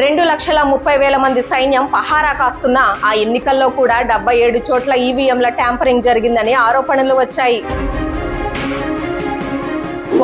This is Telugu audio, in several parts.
2,30,000 మంది సైన్యం పహారా కాస్తున్న ఆ ఎన్నికల్లో కూడా 77 చోట్ల ఈవీఎంల ట్యాంపరింగ్ జరిగిందని ఆరోపణలు వచ్చాయి.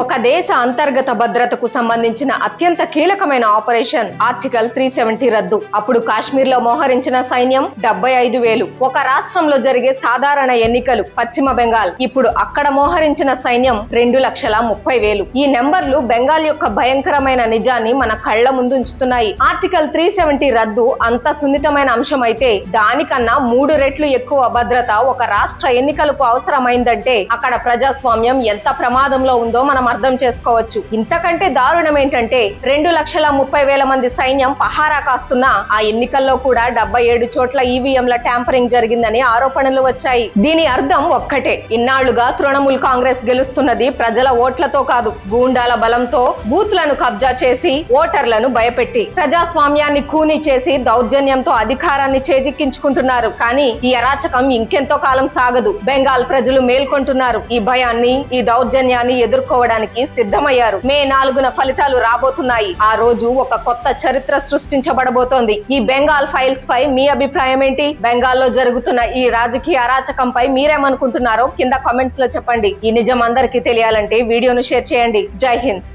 ఒక దేశ అంతర్గత భద్రతకు సంబంధించిన అత్యంత కీలకమైన ఆపరేషన్ ఆర్టికల్ 370 రద్దు. అప్పుడు కాశ్మీర్ లో మోహరించిన సైన్యం 75,000. ఒక రాష్ట్రంలో జరిగే సాధారణ ఎన్నికలు పశ్చిమ బెంగాల్. ఇప్పుడు అక్కడ మోహరించిన సైన్యం 2,30,000. ఈ నెంబర్లు బెంగాల్ యొక్క భయంకరమైన నిజాన్ని మన కళ్ల ముందు ఉంచుతున్నాయి. ఆర్టికల్ 370 రద్దు అంత సున్నితమైన అంశం అయితే దానికన్నా 3 రెట్లు ఎక్కువ భద్రత ఒక రాష్ట్ర ఎన్నికలకు అవసరమైందంటే అక్కడ ప్రజాస్వామ్యం ఎంత ప్రమాదంలో ఉందో మనం అర్థం చేసుకోవచ్చు. ఇంతకంటే దారుణం ఏంటంటే 2,30,000 మంది సైన్యం పహారా కాస్తున్న ఆ ఎన్నికల్లో కూడా 77 చోట్ల ఈవీఎంల ట్యాంపరింగ్ జరిగిందని ఆరోపణలు వచ్చాయి. దీని అర్థం ఒక్కటే, ఇన్నాళ్లుగా తృణమూల్ కాంగ్రెస్ గెలుస్తున్నది ప్రజల ఓట్లతో కాదు, గూండాల బలంతో, బూత్లను కబ్జా చేసి ఓటర్లను భయపెట్టి, ప్రజాస్వామ్యాన్ని ఖూనీ చేసి దౌర్జన్యంతో అధికారాన్ని చేజిక్కించుకుంటున్నారు. కానీ ఈ అరాచకం ఇంకెంతో కాలం సాగదు. బెంగాల్ ప్రజలు మేల్కొంటున్నారు. ఈ భయాన్ని, ఈ దౌర్జన్యాన్ని ఎదుర్కోవడానికి సిద్ధమయ్యారు. మే 4న ఫలితాలు రాబోతున్నాయి. ఆ రోజు ఒక కొత్త చరిత్ర సృష్టించబడబోతోంది. ఈ బెంగాల్ ఫైల్స్ పై మీ అభిప్రాయం ఏంటి? బెంగాల్లో జరుగుతున్న ఈ రాజకీయ అరాచకంపై మీరేమనుకుంటున్నారో కింద కామెంట్స్ లో చెప్పండి. ఈ నిజం అందరికీ తెలియాలంటే వీడియోను షేర్ చేయండి. జై హింద్.